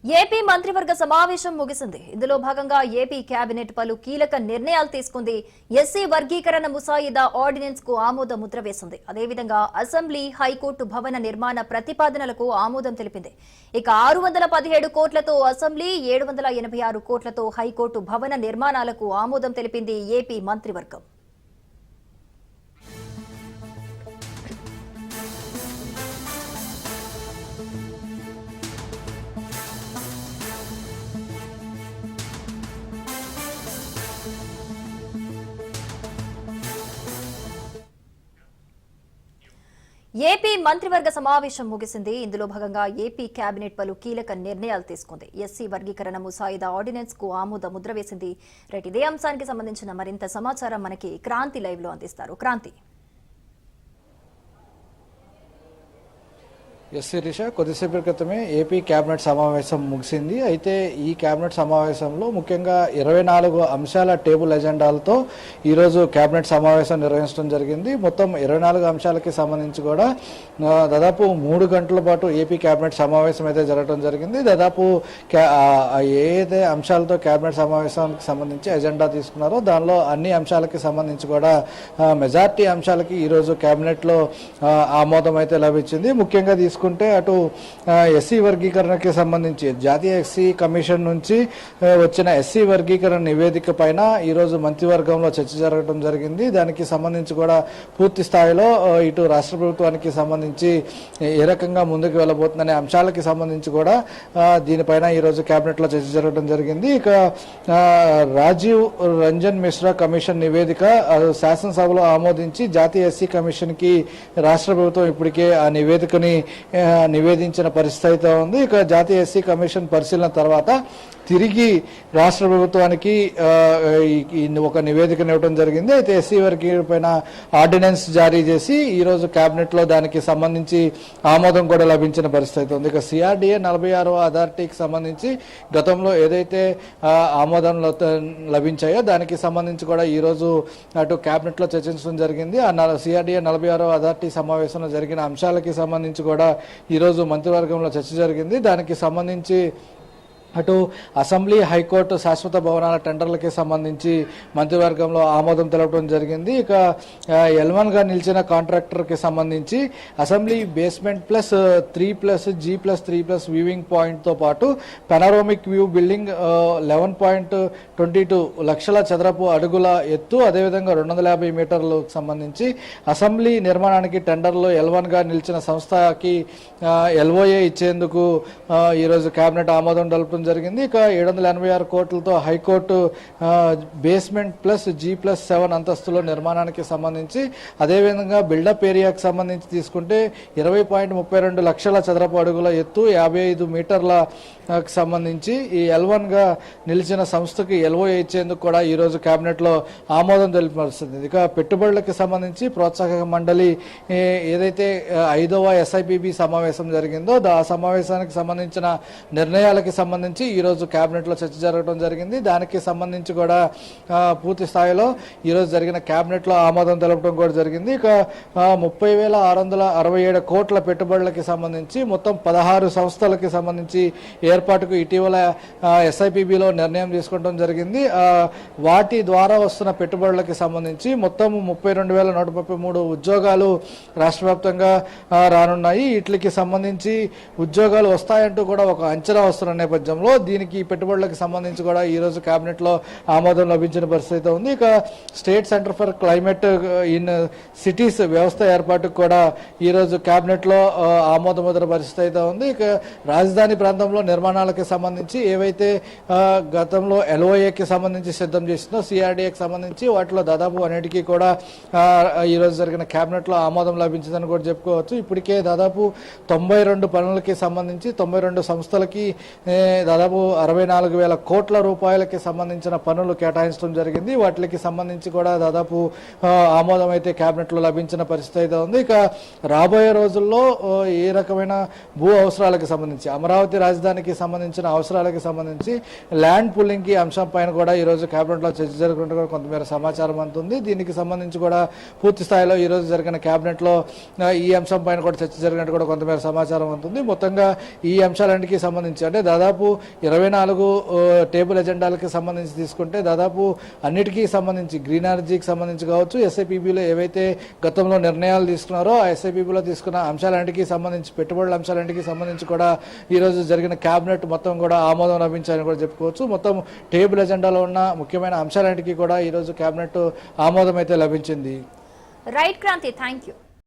AP మంత్రివర్గ సమావేశం ముగిసింది. ఇందులో భాగంగా ఏపీ కేబినెట్ పలు కీలక నిర్ణయాలు తీసుకుంది. ఎస్సీ వర్గీకరణ ముసాయిదా ఆర్డినెన్స్ కు ఆమోద ముద్ర వేసింది. అదేవిధంగా అసెంబ్లీ, హైకోర్టు భవన నిర్మాణ ప్రతిపాదనలకు ఆమోదం తెలిపింది. ఇక 617 కోట్లతో అసెంబ్లీ, 786 కోట్లతో హైకోర్టు భవన నిర్మాణాలకు ఆమోదం తెలిపింది ఏపీ మంత్రివర్గం. ఏపీ మంత్రివర్గ సమావేశం ముగిసింది. ఇందులో భాగంగా ఏపీ కేబినెట్ పలు కీలక నిర్ణయాలు తీసుకుంది. ఎస్సీ వర్గీకరణ ముసాయిదా ఆర్డినెన్స్ కు ఆమోద ముద్ర వేసింది. ఇదే అంశానికి సంబంధించిన మరింత సమాచారం మనకి క్రాంతి లైవ్ లో అందిస్తారు. క్రాంతి. ఎస్ శిరీష, కొద్దిసేపటి క్రితమే ఏపీ కేబినెట్ సమావేశం ముగిసింది. అయితే ఈ కేబినెట్ సమావేశంలో ముఖ్యంగా 24 అంశాల టేబుల్ ఎజెండాలతో ఈరోజు కేబినెట్ సమావేశం నిర్వహించడం జరిగింది. మొత్తం 24 అంశాలకి సంబంధించి కూడా దాదాపు 3 గంటల పాటు ఏపీ కేబినెట్ సమావేశం అయితే జరగడం జరిగింది. దాదాపు ఏదైతే అంశాలతో కేబినెట్ సమావేశానికి సంబంధించి ఎజెండా తీసుకున్నారో దానిలో అన్ని అంశాలకి సంబంధించి కూడా మెజార్టీ అంశాలకి ఈరోజు కేబినెట్లో ఆమోదం అయితే లభించింది. ముఖ్యంగా తీసుకుంటే అటు ఎస్సీ వర్గీకరణకి సంబంధించి జాతీయ ఎస్సీ కమిషన్ నుంచి వచ్చిన ఎస్సీ వర్గీకరణ నివేదిక పైన ఈరోజు మంత్రివర్గంలో చర్చ జరగడం జరిగింది. దానికి సంబంధించి కూడా పూర్తి స్థాయిలో ఇటు రాష్ట్ర ప్రభుత్వానికి సంబంధించి ఏ రకంగా ముందుకు వెళ్ళబోతుందనే అంశాలకి సంబంధించి కూడా దీనిపైన ఈరోజు కేబినెట్లో చర్చ జరగడం జరిగింది. ఇక రాజీవ్ రంజన్ మిశ్రా కమిషన్ నివేదిక శాసనసభలో ఆమోదించి జాతీయ ఎస్సీ కమిషన్కి రాష్ట్ర ప్రభుత్వం ఇప్పటికే ఆ నివేదికని నివేదించిన పరిస్థితి ఉంది. ఇక జాతీయ ఎస్సీ కమిషన్ పరిశీలన తర్వాత తిరిగి రాష్ట్ర ప్రభుత్వానికి ఒక నివేదికను ఇవ్వడం జరిగింది. అయితే ఎస్సీ వర్గీకరణ పైన ఆర్డినెన్స్ జారీ చేసి ఈరోజు కేబినెట్ లో దానికి సంబంధించి ఆమోదం కూడా లభించిన పరిస్థితి ఉంది. ఇక సిఆర్డీఏ 46వ అథారిటీకి సంబంధించి గతంలో ఏదైతే ఆమోదం లభించాయో దానికి సంబంధించి కూడా ఈరోజు అటు కేబినెట్ లో చర్చించడం జరిగింది. ఆ సిఆర్డీఏ 46వ అథారిటీ సమావేశంలో జరిగిన అంశాలకి సంబంధించి కూడా ఈరోజు మంత్రివర్గంలో చర్చ జరిగింది. దానికి సంబంధించి అటు అసెంబ్లీ, హైకోర్టు శాశ్వత భవనాల టెండర్లకి సంబంధించి మంత్రివర్గంలో ఆమోదం తెలపడం జరిగింది. ఇక L1గా నిలిచిన కాంట్రాక్టర్కి సంబంధించి assembly basement plus 3+G+3+ viewing పాయింట్తో పాటు పెనరోమిక్ వ్యూ బిల్డింగ్ 11.22 లక్షల చదరపు అడుగుల ఎత్తు, అదేవిధంగా 250 మీటర్లకు సంబంధించి అసెంబ్లీ నిర్మాణానికి టెండర్లో L1గా నిలిచిన సంస్థకి LOA ఇచ్చేందుకు ఈరోజు కేబినెట్ ఆమోదం తెలపడం జరిగింది. ఇక 786 కోట్లతో హైకోర్టు బేస్మెంట్ ప్లస్ G+7 అంతస్తులో నిర్మాణానికి సంబంధించి, అదేవిధంగా బిల్డప్ ఏరియాకి సంబంధించి తీసుకుంటే 20.32 లక్షల చదరపు అడుగుల ఎత్తు, 55 మీటర్ల సంబంధించి ఈ L1గా నిలిచిన సంస్థకి LOA ఇచ్చేందుకు కూడా ఈరోజు కేబినెట్లో ఆమోదం తెలిపవలసింది. ఇక పెట్టుబడులకు సంబంధించి ప్రోత్సాహక మండలి ఏదైతే 5వ SIPB సమావేశం జరిగిందో ఆ సమావేశానికి సంబంధించిన నిర్ణయాలకి సంబంధించి ఈరోజు కేబినెట్లో చర్చ జరగడం జరిగింది. దానికి సంబంధించి కూడా పూర్తి స్థాయిలో ఈరోజు జరిగిన కేబినెట్లో ఆమోదం తెలపడం కూడా జరిగింది. ఇక 30,667 కోట్ల పెట్టుబడులకి సంబంధించి మొత్తం 16 సంస్థలకి సంబంధించి ఏర్పాటుకు ఇటీవల SIPBలో నిర్ణయం తీసుకోవడం జరిగింది. వాటి ద్వారా వస్తున్న పెట్టుబడులకి సంబంధించి మొత్తం 32,133 ఉద్యోగాలు రాష్ట్ర వ్యాప్తంగా రానున్నాయి. వీటికి సంబంధించి ఉద్యోగాలు వస్తాయంటూ కూడా ఒక అంచనా వస్తున్న నేపథ్యంలో దీనికి పెట్టుబడులకు సంబంధించి కూడా ఈరోజు కేబినెట్లో ఆమోదం లభించిన పరిస్థితి ఉంది. ఇక state centre for climate in cities వ్యవస్థ ఏర్పాటుకు కూడా ఈరోజు కేబినెట్లో ఆమోద ముద్ర పరిస్థితి అయితే ఉంది. ఇక రాజధాని ప్రాంతంలో నిర్మాణాలకు సంబంధించి ఏవైతే గతంలో LOAకి సంబంధించి సిద్ధం చేసిందో CRDAకి సంబంధించి వాటిలో దాదాపు అన్నిటికీ కూడా ఈరోజు జరిగిన కేబినెట్లో ఆమోదం లభించిందని కూడా చెప్పుకోవచ్చు. ఇప్పటికే దాదాపు 92 పనులకి సంబంధించి 92 సంస్థలకి దాదాపు 64,000 కోట్ల రూపాయలకి సంబంధించిన పనులు కేటాయించడం జరిగింది. వాటికి సంబంధించి కూడా దాదాపు ఆమోదం అయితే క్యాబినెట్లో లభించిన పరిస్థితి అయితే ఉంది. ఇక రాబోయే రోజుల్లో ఏ రకమైన భూ అవసరాలకు సంబంధించి అమరావతి రాజధానికి సంబంధించిన అవసరాలకు సంబంధించి ల్యాండ్ పుల్లింగ్కి అంశం పైన కూడా ఈరోజు క్యాబినెట్లో చర్చ జరుగుతుంటే కూడా కొంతమేర సమాచారం అందుతుంది. దీనికి సంబంధించి కూడా పూర్తి స్థాయిలో ఈరోజు జరిగిన క్యాబినెట్లో ఈ అంశం పైన కూడా చర్చ జరిగినట్టు కూడా కొంతమేర సమాచారం ఉంటుంది. మొత్తంగా ఈ అంశాలన్నిటికీ సంబంధించి అంటే దాదాపు 24 టేబుల్ ఎజెండాలకి సంబంధించి తీసుకుంటే దాదాపు అన్నిటికీ సంబంధించి గ్రీన్ ఎనర్జీకి సంబంధించి కావచ్చు, ఎస్ఐపిబిలో ఏవైతే గతంలో నిర్ణయాలు తీసుకున్నారో ఆ ఎస్ఐపిబిలో తీసుకున్న అంశాలన్నిటికీ సంబంధించి పెట్టుబడుల అంశాలన్నిటికీ సంబంధించి కూడా ఈరోజు జరిగిన క్యాబినెట్ మొత్తం కూడా ఆమోదం లభించాలని కూడా చెప్పుకోవచ్చు. మొత్తం టేబుల్ ఎజెండాలో ఉన్న ముఖ్యమైన అంశాలన్నిటికీ కూడా ఈరోజు క్యాబినెట్ ఆమోదం అయితే లభించింది. Right Kranti, thank you.